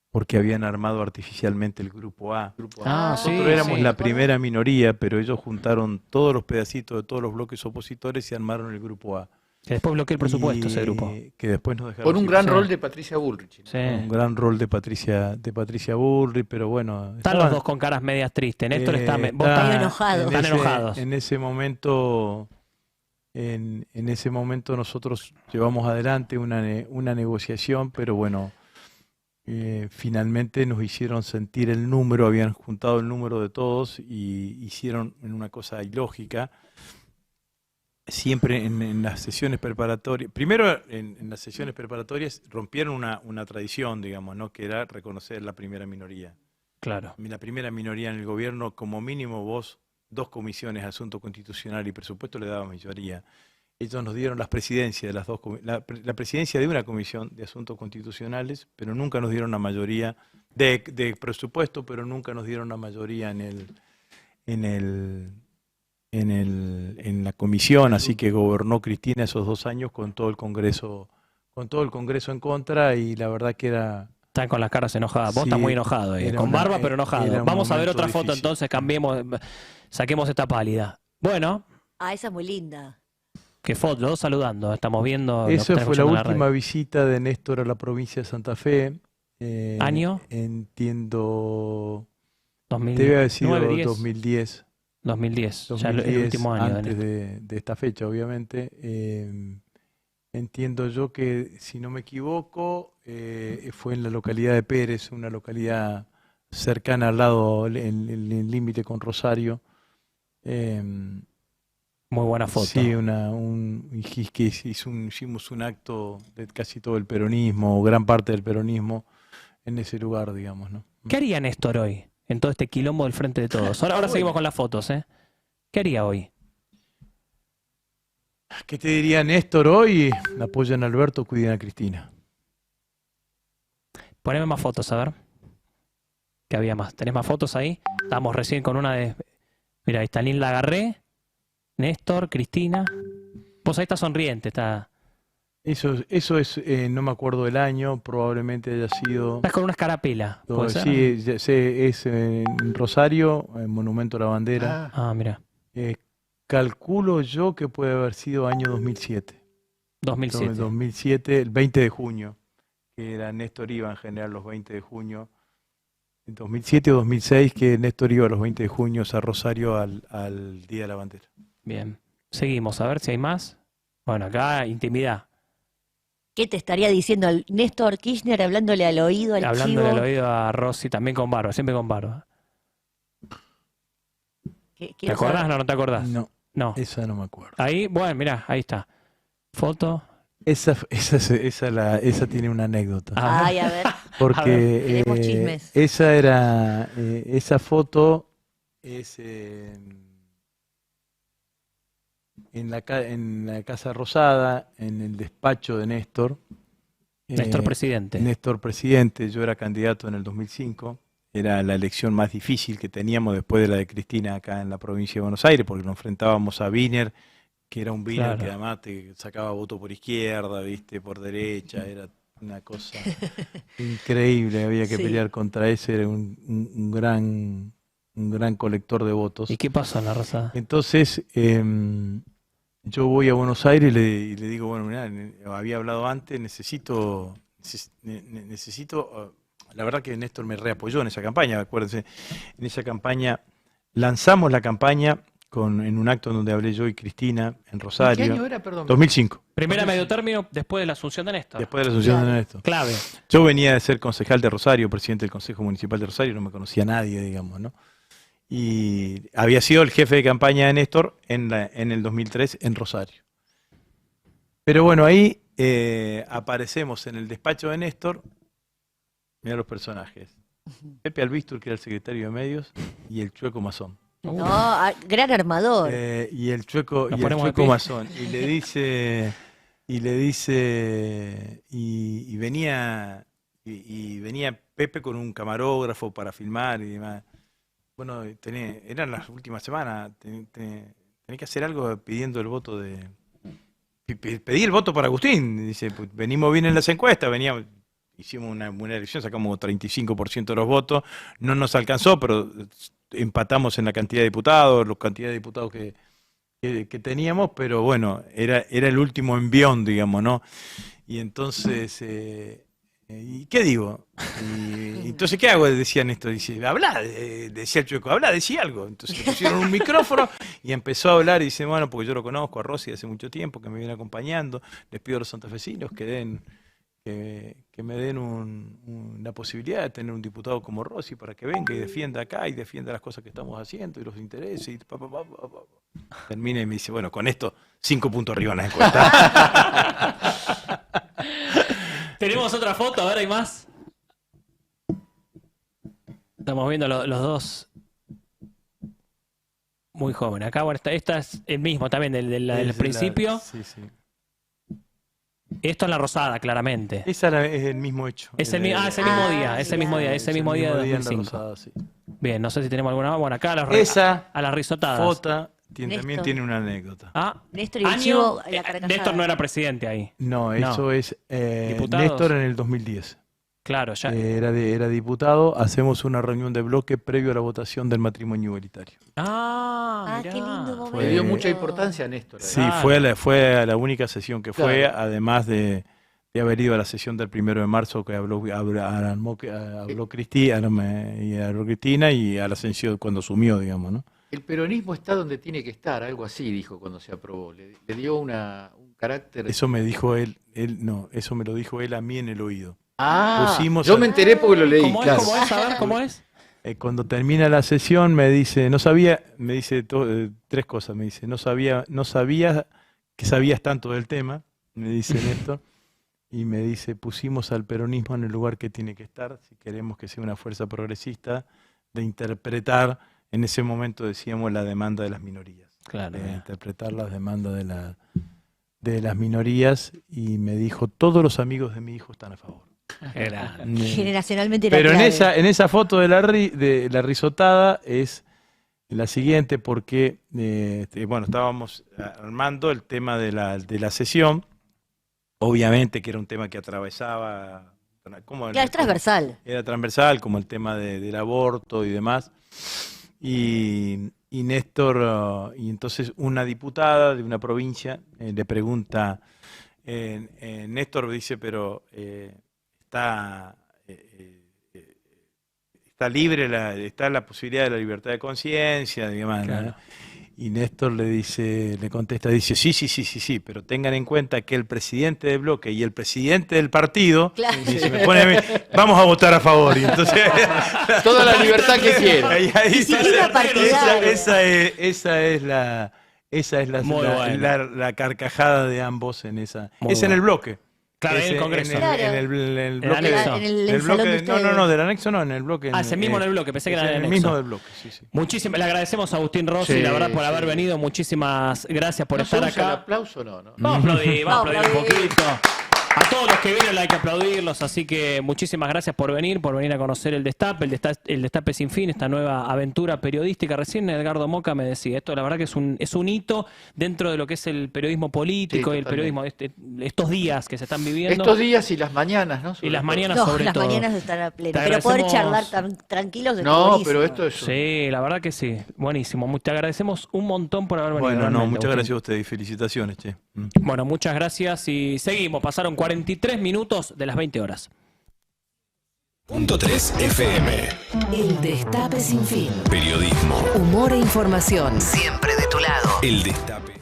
porque habían armado artificialmente el Grupo A. Grupo Ah, A. sí, Nosotros éramos sí. la primera minoría, pero ellos juntaron todos los pedacitos de todos los bloques opositores y armaron el Grupo A. que después bloqueó el presupuesto ese grupo. Que después nos dejaron Con un sin gran Sí. rol de Patricia Bullrich. Sí. un gran rol de Patricia Bullrich, pero bueno. Están los dos con caras medias tristes. Néstor está... vos está estás- enojado. Están enojados. En ese momento, nosotros llevamos adelante una negociación, pero bueno, finalmente nos hicieron sentir el número, habían juntado el número de todos y hicieron una cosa ilógica. Siempre en las sesiones preparatorias, primero en las sesiones preparatorias rompieron una tradición, digamos, ¿no? Que era reconocer la primera minoría. Claro. La primera minoría en el gobierno, como mínimo vos, 2 comisiones, Asunto Constitucional y Presupuesto, le daba mayoría. Ellos nos dieron las presidencias de las dos, la presidencia de una comisión de Asuntos Constitucionales, pero nunca nos dieron la mayoría de presupuesto, pero nunca nos dieron la mayoría en la comisión, así que gobernó Cristina esos 2 años con todo el Congreso en contra, y la verdad que era... Están con las caras enojadas. Vos Sí, estás muy enojado. era Con una- barba, pero enojado. era un Vamos a ver momento otra foto difícil. entonces, cambiemos, saquemos esta pálida. Bueno, Ah, esa es muy linda. qué foto, los dos saludando. Estamos viendo. lo que Esa están fue la escuchando en última radio. visita de Néstor a la provincia de Santa Fe. ¿Año? Entiendo, 2009, debe haber sido 10, 2010. 2010, ya el 2010, último año. antes Néstor. de esta fecha, obviamente. Entiendo yo que, si no me equivoco, fue en la localidad de Pérez, una localidad cercana al lado, en el límite con Rosario. Muy buena foto. Sí, hicimos un acto de casi todo el peronismo, o gran parte del peronismo, en ese lugar, digamos, ¿no? ¿Qué haría Néstor hoy en todo este quilombo del frente de todos? Ahora seguimos con las fotos, ¿eh? ¿Qué haría hoy? ¿Qué te diría Néstor hoy? Apoyan a Alberto, cuiden a Cristina. Poneme más fotos, a ver. ¿Qué había más? ¿Tenés más fotos ahí? Estábamos recién con una de... Mira, ahí está Lin Lagarré, Néstor, Cristina. Vos ahí estás sonriente, está... Eso es, no me acuerdo del año, probablemente haya sido... Estás con una escarapela. ¿Puede ser? Sí, ya sé, es en Rosario, en Monumento a la Bandera. Ah, mira. Calculo yo que puede haber sido año 2007. 2007. 2007, el 20 de junio, que era Néstor iba en general los 20 de junio. En 2007 o 2006, que Néstor iba los 20 de junio a Rosario al Día de la Bandera. Bien. Seguimos, a ver si hay más. Bueno, acá intimidad. ¿Qué te estaría diciendo el Néstor Kirchner hablándole al oído al Hablándole al chivo? oído a Rossi, también con barba, siempre con barba. ¿Te Quiero acordás? saber. No te acordás. No, No. esa no me acuerdo. Ahí, bueno, mirá, ahí está. Foto. Esa tiene una anécdota. Ay, a ver, Porque queremos chismes. esa foto es en la Casa Rosada, en el despacho de Néstor. Néstor presidente. Néstor presidente, yo era candidato en el 2005. Era la elección más difícil que teníamos después de la de Cristina acá en la provincia de Buenos Aires, porque nos enfrentábamos a Wiener, que era un Wiener Claro. que además te sacaba voto por izquierda, viste, por derecha, era una cosa increíble, había que Sí. pelear contra ese, era un gran colector de votos. ¿Y qué pasó en la Rosada? Entonces, yo voy a Buenos Aires y le digo, bueno, mirá, había hablado antes, necesito, la verdad que Néstor me reapoyó en esa campaña, acuérdense, en esa campaña, lanzamos la campaña en un acto donde hablé yo y Cristina en ¿En Rosario. qué año era, perdón? 2005, Primera medio término después de la asunción de Néstor. después de la asunción Claro. de Néstor. Clave. Yo venía de ser concejal de Rosario, presidente del Consejo Municipal de Rosario, no me conocía nadie, digamos, ¿no? Y había sido el jefe de campaña de Néstor en el 2003 en Rosario. Pero bueno, ahí aparecemos en el despacho de Néstor, mirá los personajes, Pepe Albistur, que era el secretario de Medios, y el Chueco Mazón. No, gran armador. Y el Chueco, Nos y el ponemos de Chueco pie. Mazón. Y venía Pepe con un camarógrafo para filmar y demás. Bueno, eran las últimas semanas, tenía que hacer algo pidiendo el voto pedí el voto para Agustín, dice, pues, venimos bien en las encuestas, hicimos una buena elección, sacamos 35% de los votos, no nos alcanzó, pero empatamos en la cantidad de diputados, cantidad de diputados que teníamos, pero bueno, era el último envión, digamos, ¿no? Y entonces, ¿y qué digo? Y entonces, ¿qué hago? Decía Néstor, dice, habla, decía el Chueco, habla, decía algo. Entonces le pusieron un micrófono y empezó a hablar y dice, bueno, porque yo lo conozco a Rossi hace mucho tiempo, que me viene acompañando, les pido a los santafesinos que me den la posibilidad de tener un diputado como Rossi para que venga y defienda acá y defienda las cosas que estamos haciendo y los intereses. Y termina y me dice, bueno, con esto 5 puntos arriba en las encuestas. Tenemos otra foto, a ver, ¿hay más? Estamos viendo los dos muy jóvenes. Acá, bueno, esta es el mismo también, del principio. Sí, sí. Esto es la Rosada, claramente. Esa es el mismo hecho. Es el mismo día, ese mismo día de en la 2005. Rosada, sí. Bien, no sé si tenemos alguna más. Bueno, acá Esa a las risotadas. foto también Néstor. tiene una anécdota. Ah, Néstor y el año, chivo, la carcajada. Néstor no era presidente ahí. No, eso es ¿Diputados? Néstor en el 2010. Claro, ya. Era diputado. Hacemos una reunión de bloque previo a la votación del matrimonio igualitario. Ah, mirá. qué lindo momento. Le dio mucha importancia a Néstor. Sí, Claro. fue a la única sesión que fue, Claro. además de haber ido a la sesión del 1 de marzo que habló Cristina y a la sesión cuando asumió, digamos, ¿no? El peronismo está donde tiene que estar, algo así dijo cuando se aprobó. Le dio un carácter... Eso me dijo él, eso me lo dijo él a mí en el oído. Yo me enteré porque lo leí, ¿Cómo claro. es? ¿Cómo es? A ver, ¿cómo es? Cuando termina la sesión me dice, me dice 3 cosas, me dice, no sabía que sabías tanto del tema, me dice Néstor, y me dice, pusimos al peronismo en el lugar que tiene que estar, si queremos que sea una fuerza progresista, de interpretar, en ese momento decíamos, la demanda de las minorías, Claro. de interpretar las demandas de las minorías, y me dijo, todos los amigos de mi hijo están a favor. Era. Generacionalmente era Pero en clave. esa foto de la risotada es la siguiente porque, bueno, estábamos armando el tema de la sesión, obviamente que era un tema que atravesaba, Claro, es transversal. era transversal, como el tema del aborto y demás, y Néstor, y entonces una diputada de una provincia le pregunta, Néstor dice, pero... está libre, está la posibilidad de la libertad de conciencia, digamos, ¿no? Claro. Y Néstor le contesta, dice, sí, pero tengan en cuenta que el presidente del bloque y el presidente del partido, Claro. y se me pone a mí, vamos a votar a favor. Y entonces, Toda la libertad que quiera. ahí Disciplina partidaria. esa es Esa es Muy bueno. la carcajada de ambos en esa. Muy Es en bueno. el bloque. Claro, en el Ese- Congreso. En el bloque. anexo. En el el salón bloque de no, ustedes. del anexo no, en el bloque. Ah, ese mismo en el bloque, pensé que es era en en el el anexo. mismo del bloque, sí, sí. Muchísimas, le agradecemos a Agustín Rossi, Sí, la verdad, por sí. haber venido. Muchísimas gracias por ¿No se estar usa el acá. aplauso? No. Vamos a aplaudir, vamos a aplaudir un Vamos a aplaudir. poquito. A todos los que vienen hay que aplaudirlos, así que muchísimas gracias por venir a conocer el Destape Sin Fin, esta nueva aventura periodística. Recién Edgardo Moca me decía, esto la verdad que es un hito dentro de lo que es el periodismo político Sí, y el totalmente. periodismo, estos días que se están viviendo. Estos días y las mañanas, ¿no? Sobre Y las todo. mañanas No, sobre las todo. mañanas están a pleno. Te Pero poder agradecemos- charlar tan tranquilos es No, buenísimo. pero esto es... Sí, la verdad que sí, buenísimo. Te agradecemos un montón por haber venido. Bueno, no, realmente, muchas Agustín. gracias a ustedes y felicitaciones, che. Bueno, muchas gracias y seguimos. Pasaron 43 minutos de las 20 horas. .3 FM. El Destape Sin Fin. Periodismo. Humor e información. Siempre de tu lado. El Destape.